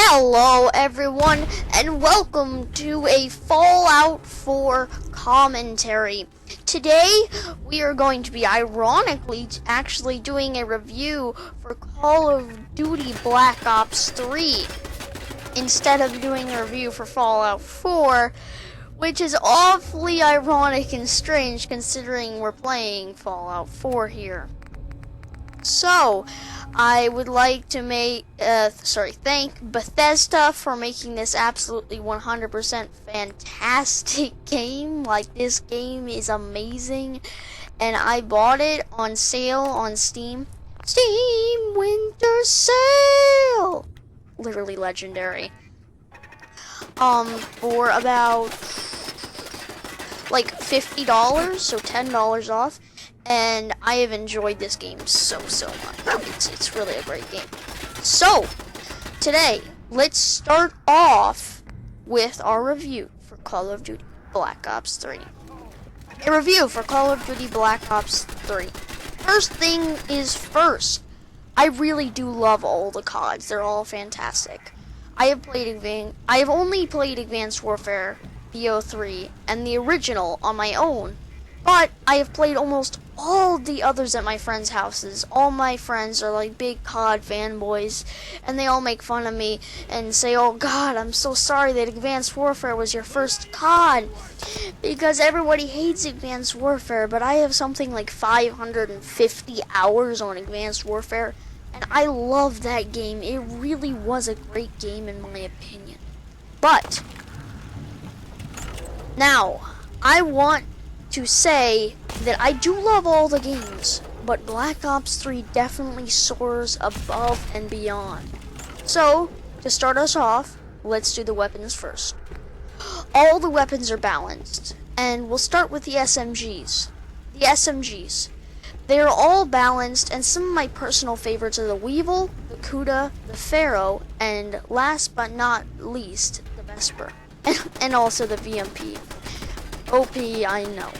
Hello everyone, and welcome to a Fallout 4 commentary. Today, we are going to be ironically actually doing a review for Call of Duty Black Ops 3 instead of doing a review for Fallout 4, which is awfully ironic and strange considering we're playing Fallout 4 here. So, I would like to thank Bethesda for making this absolutely 100% fantastic game. Like, this game is amazing, and I bought it on sale on Steam. Steam Winter Sale! Literally legendary. For about, like, $50, so $10 off. And I have enjoyed this game so much. It's really a great game. So, today, let's start off with our review for Call of Duty Black Ops 3. A review for Call of Duty Black Ops 3. First thing is first. I really do love all the CODs. They're all fantastic. I have only played Advanced Warfare, BO3, and the original on my own. But I have played almost all the others at my friends' houses. All my friends are like big COD fanboys, and they all make fun of me and say, "Oh God, I'm so sorry that Advanced Warfare was your first COD," because everybody hates Advanced Warfare, but I have something like 550 hours on Advanced Warfare, and I love that game. It really was a great game in my opinion. But now, I want to say that I do love all the games, but Black Ops 3 definitely soars above and beyond. So, to start us off, let's do the weapons first. All the weapons are balanced, and we'll start with the SMGs. The SMGs. They are all balanced, and some of my personal favorites are the Weevil, the Kuda, the Pharaoh, and last but not least, the Vesper. And also the VMP. OP, I know.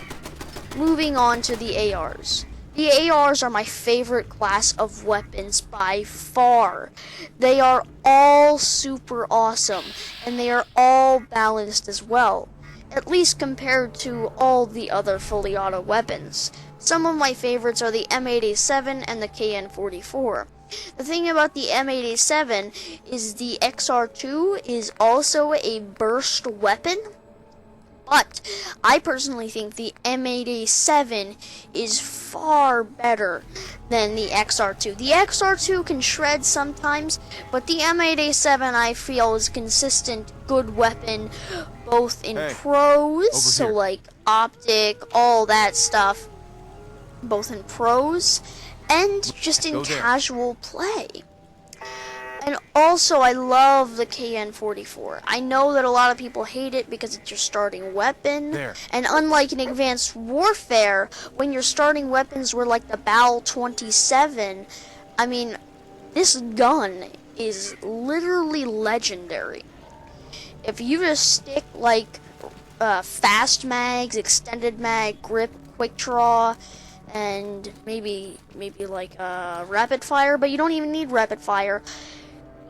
Moving on to the ARs. The ARs are my favorite class of weapons by far. They are all super awesome, and they are all balanced as well, at least compared to all the other fully auto weapons. Some of my favorites are the M8A7 and the KN44. The thing about the M8A7 is the XR2 is also a burst weapon, but I personally think the M8A7 is far better than the XR2. The XR2 can shred sometimes, but the M8A7 I feel is a consistent, good weapon, both in pros, so like optic, all that stuff, both in pros, and just in casual play. And also, I love the KN44. I know that a lot of people hate it because it's your starting weapon. And unlike in Advanced Warfare, when your starting weapons were like the BAL-27, I mean, this gun is literally legendary. If you just stick like fast mags, extended mag, grip, quick draw, and maybe like rapid fire, but you don't even need rapid fire,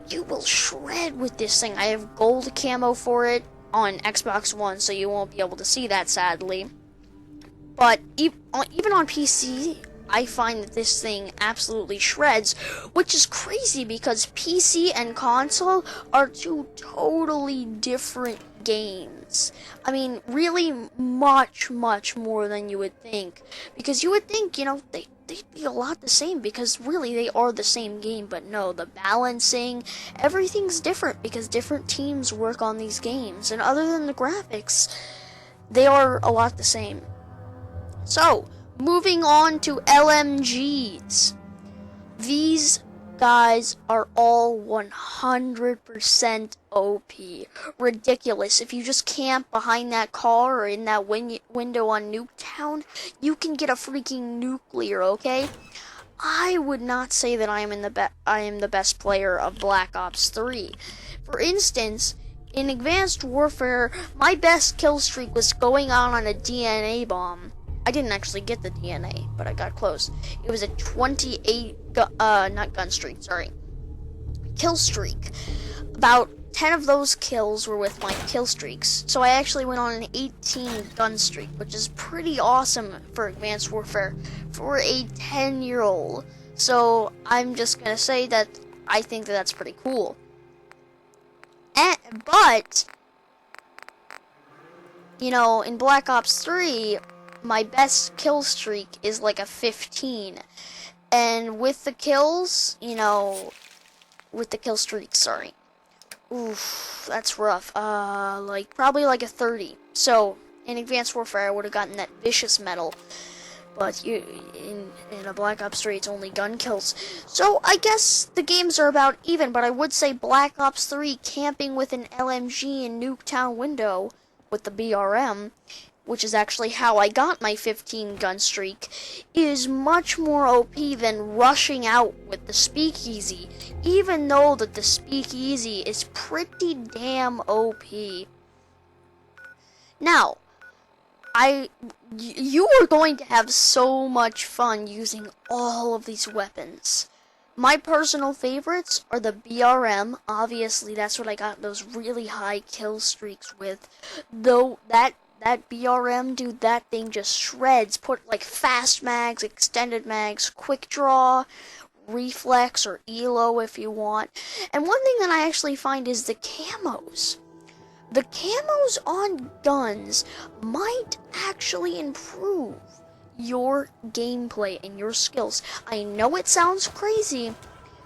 you will shred with this thing. I have gold camo for it on Xbox One, so you won't be able to see that, sadly. But even on PC, I find that this thing absolutely shreds, which is crazy because PC and console are two totally different games. I mean, really much more than you would think. Because you would think, they'd be a lot the same, because really they are the same game, but no, the balancing, everything's different because different teams work on these games, and other than the graphics, they are a lot the same. So, moving on to LMGs. These guys are all 100% OP. Ridiculous. If you just camp behind that car or in that window on Nuketown, you can get a freaking nuclear, okay? I would not say that I am the best player of Black Ops 3. For instance, in Advanced Warfare, my best kill streak was going on a DNA bomb. I didn't actually get the DNA, but I got close. It was a 28, not gun streak, sorry. Kill streak. about 10 of those kills were with my kill streaks. So I actually went on an 18 gun streak, which is pretty awesome for Advanced Warfare for a 10-year-old. So I'm just gonna say that I think that that's pretty cool. But, you know, in Black Ops 3, my best kill streak is like a 15. And with the kills, you know, with the kill streak, sorry. Oof, that's rough. Probably like a 30. So, in Advanced Warfare, I would have gotten that vicious medal. But in a Black Ops 3, it's only gun kills. So, I guess the games are about even, but I would say Black Ops 3 camping with an LMG in Nuketown window with the BRM, which is actually how I got my 15 gun streak, is much more OP than rushing out with the Speakeasy, even though that the Speakeasy is pretty damn OP. Now, you are going to have so much fun using all of these weapons. My personal favorites are the BRM. Obviously, that's what I got those really high kill streaks with. Though that BRM, dude, that thing just shreds. Put like fast mags, extended mags, quick draw, reflex, or ELO if you want. And one thing that I actually find is the camos. The camos on guns might actually improve your gameplay and your skills. I know it sounds crazy,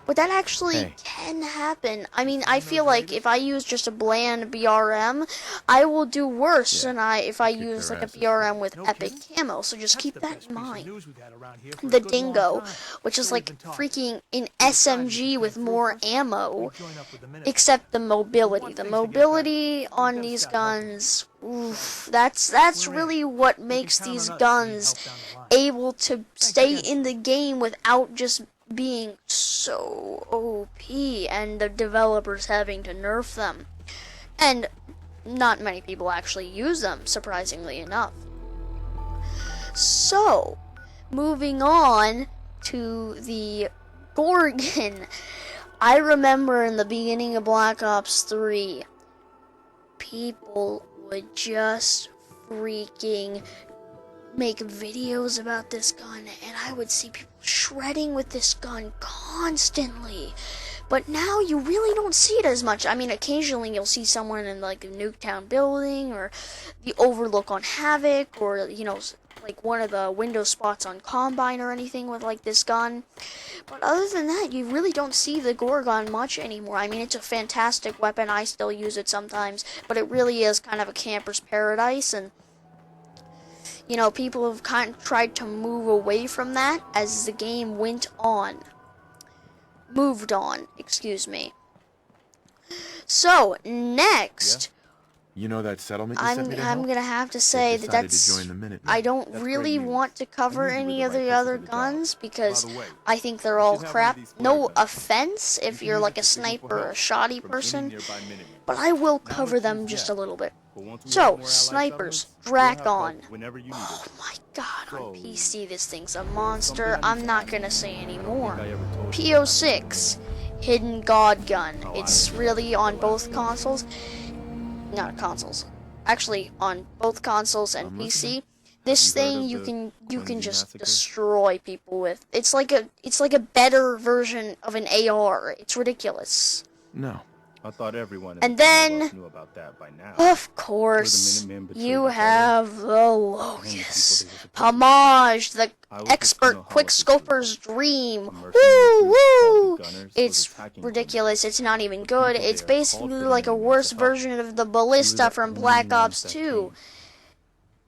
but that actually can happen. I mean, I feel like if I use just a bland BRM, I will do worse than if I use like a BRM with epic camo. So just keep that in mind. The Dingo, which is like freaking an SMG with more ammo, except the mobility. The mobility on these guns, oof, that's really what makes these guns able to stay in the game without just being so OP and the developers having to nerf them. And not many people actually use them, surprisingly enough. So, moving on to the Gorgon. I remember in the beginning of Black Ops 3, people would just freaking make videos about this gun, and I would see people shredding with this gun constantly. But now you really don't see it as much. I mean, occasionally you'll see someone in like a Nuketown building, or the overlook on Havoc, or, you know, like one of the window spots on Combine or anything with like this gun. But other than that, you really don't see the Gorgon much anymore. I mean, it's a fantastic weapon. I still use it sometimes, but it really is kind of a camper's paradise, and you know, people have kind of tried to move away from that as the game moved on, excuse me. So, next, you know that settlement I'm gonna have to say I don't really want to cover any of the other guns because I think they're all crap. No offense if you're like a sniper or a shoddy person, but I will cover them just a little bit. So, snipers, Drakon. Oh my god, on PC this thing's a monster. I'm not gonna say any more. PO6, Hidden God Gun. It's really on both consoles. Not consoles. Actually, on both consoles and PC. This thing you can just destroy people with. It's like a better version of an AR. It's ridiculous. No. I thought everyone and then, knew about that by now. Of course, you have the Locust. Homage, the expert quickscoper's dream. Woo woo! It's ridiculous. It's not even good. It's basically like a worse version of the Ballista from Black Ops 2.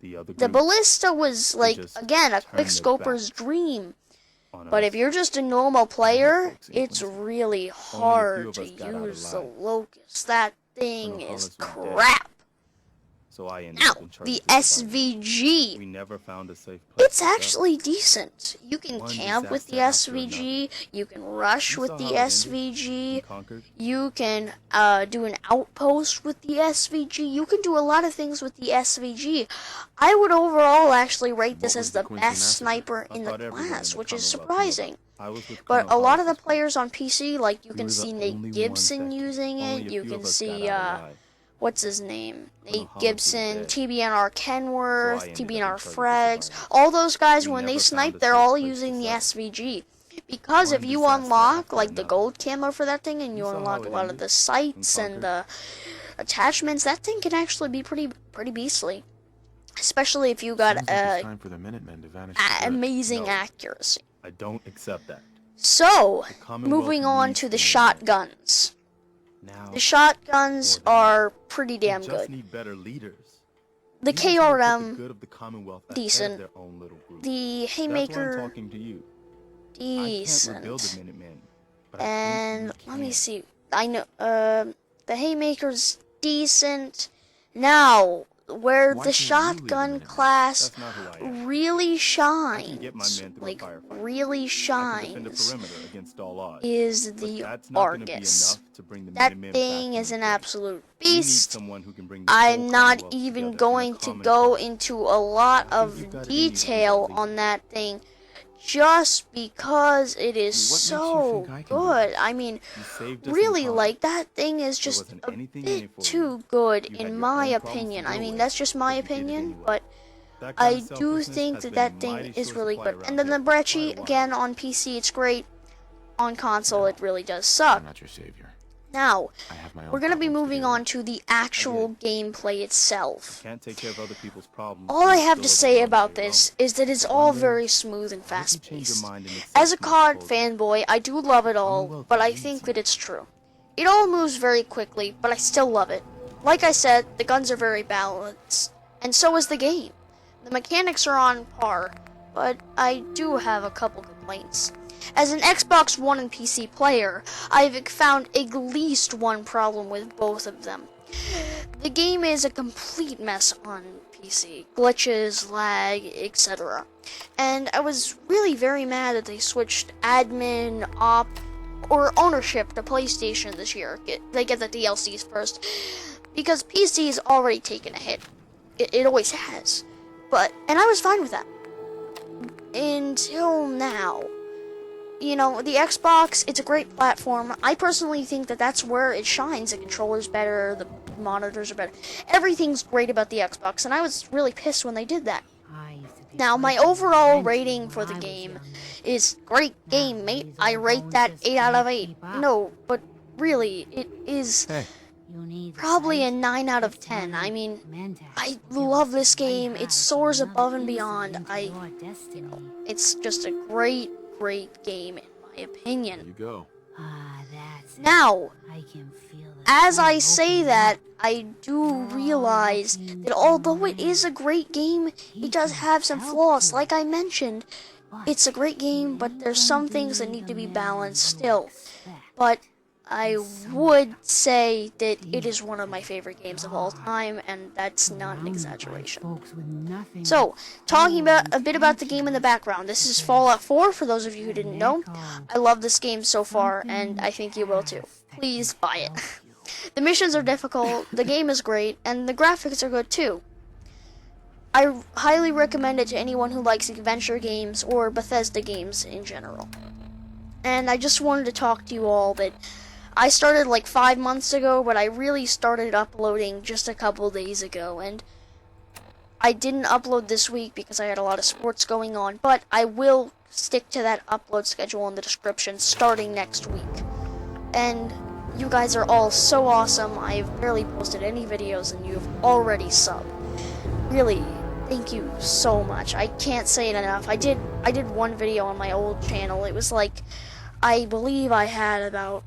The Ballista was like, again, a quickscoper's dream. But if you're just a normal player, it's really hard to use the Locust. That thing is crap. Now, the SVG. It's actually decent. You can camp with the SVG, you can rush with the SVG, you can do an outpost with the SVG, you can do a lot of things with the SVG. I would overall actually rate this as the best sniper in the class, which is surprising. I was with But Colonel a lot of the Hollis's players on PC, like you We can were the see only Nate ones Gibson that- using only it. a You few can of us see got out alive. what's his name? Colonel Nate Hollis was Gibson, dead. TBNR Kenworth, So I ended up in TBNR charge of the Frags. survivors. All those guys, We when they never snipe, found a they're safe all place to using the settle. SVG. Because if One you disaster unlock after like the another. gold camo for that thing, and you You saw unlock how a it lot of ended the sights and and the attachments, that thing can actually be pretty beastly. Especially if you got Sounds like it's time for the Minutemen to vanish for good. amazing No. accuracy. I don't accept that. So, The Commonwealth moving on needs to the the Minutemen. shotguns. Now, The shotguns more than are pretty damn we just good. need better leaders. The Leaders who will put the KRM, good of the Commonwealth ahead of decent. their own little group. The That's why I'm Haymaker, talking to you. I can't rebuild the decent. Minutemen, but I And think you let me can. see. I know the Haymaker's decent. Now, where Why the can't you lead the shotgun Minutemen? class That's not who I am. really I can get my shines, men through like a firefight. really I can defend a shines, perimeter against all odds. is But the that's not gonna be Argus. enough to bring the That Minutemen thing back is from an the dead. absolute We need beast. someone who can bring the I'm whole not Commonwealth even together in a going to common go cause. into a lot I think of you've got it in you to be detail that on leader. that thing just because it is What makes you so think I can do good. this? I mean, You saved us in really, time. like, that thing is There just wasn't a anything in it bit for too you. good, You had in your my own problems to opinion. I deal mean, with, that's just my but you did it opinion, anyway. but That kind I of do selflessness think has that been that in thing mighty is short really supply good. around And then here the for quite Brecci, a while. again, on PC, it's great. On console, it really does suck. I'm not your savior. Now, I have my own we're going to be problems moving deal on with. to the actual gameplay itself. Can't take care of other people's problems. All I and have still to live say alone about on your this own. is that it's But all one day, very smooth and I hope you change your fast-paced. mind and accept As a my COD proposal. fanboy, I do love it all, Commonwealth but I needs think you. that it's true. It all moves very quickly, but I still love it. Like I said, the guns are very balanced, and so is the game. The mechanics are on par, but I do have a couple complaints. As an Xbox One and PC player, I've found at least one problem with both of them. The game is a complete mess on PC. Glitches, lag, etc. And I was really very mad that they switched admin, op, or ownership to PlayStation this year. They get the DLCs first. Because PC's already taken a hit. It always has. And I was fine with that. Until now. You know, the Xbox, it's a great platform. I personally think that that's where it shines. The controller's better, the monitors are better. Everything's great about the Xbox, and I was really pissed when they did that. Now, my overall rating for the game is great game, mate. I rate that 8 out of 8. No, but really, it is Hey, probably a 9 out of 10. I mean, I love this game. It soars above and beyond. It's just a great game, in my opinion. there you go. Now, as I say that, I do realize that although it is a great game, it does have some flaws. Like I mentioned, it's a great game, but there's some things that need to be balanced still. But I would say that it is one of my favorite games of all time, and that's not an exaggeration. So, talking about a bit about the game in the background. This is Fallout 4, for those of you who didn't know. I love this game so far, and I think you will too. Please buy it. The missions are difficult, the game is great, and the graphics are good too. I highly recommend it to anyone who likes adventure games or Bethesda games in general. And I just wanted to talk to you all that I started like 5 months ago, but I really started uploading just a couple days ago, and I didn't upload this week because I had a lot of sports going on, but I will stick to that upload schedule in the description starting next week. And you guys are all so awesome. I've barely posted any videos and you've already subbed. Really, thank you so much. I can't say it enough. I did one video on my old channel. It was like, I believe I had about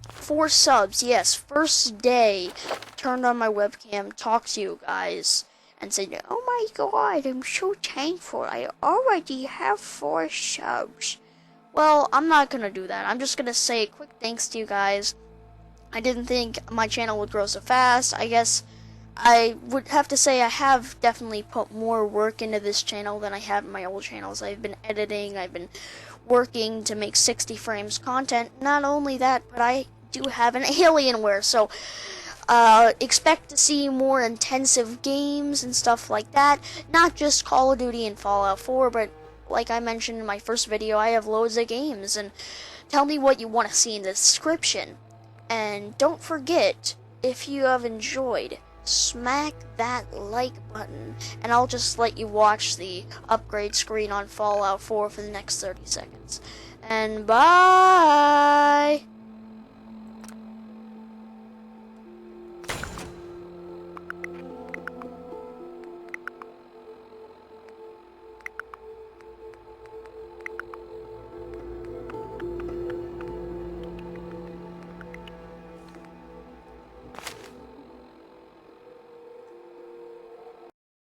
4 subs. Yes, first day, turned on my webcam, talked to you guys, and said, "Oh my god, I'm so thankful. I already have 4 subs." Well, I'm not gonna do that. I'm just gonna say a quick thanks to you guys. I didn't think my channel would grow so fast. I guess I would have to say I have definitely put more work into this channel than I have in my old channels. I've been editing, I've been working to make 60 frames content. Not only that, but I do have an Alienware, so expect to see more intensive games and stuff like that. Not just Call of Duty and Fallout 4, but like I mentioned in my first video, I have loads of games, and tell me what you want to see in the description. And don't forget, if you have enjoyed, smack that like button, and I'll just let you watch the upgrade screen on Fallout 4 for the next 30 seconds. And bye!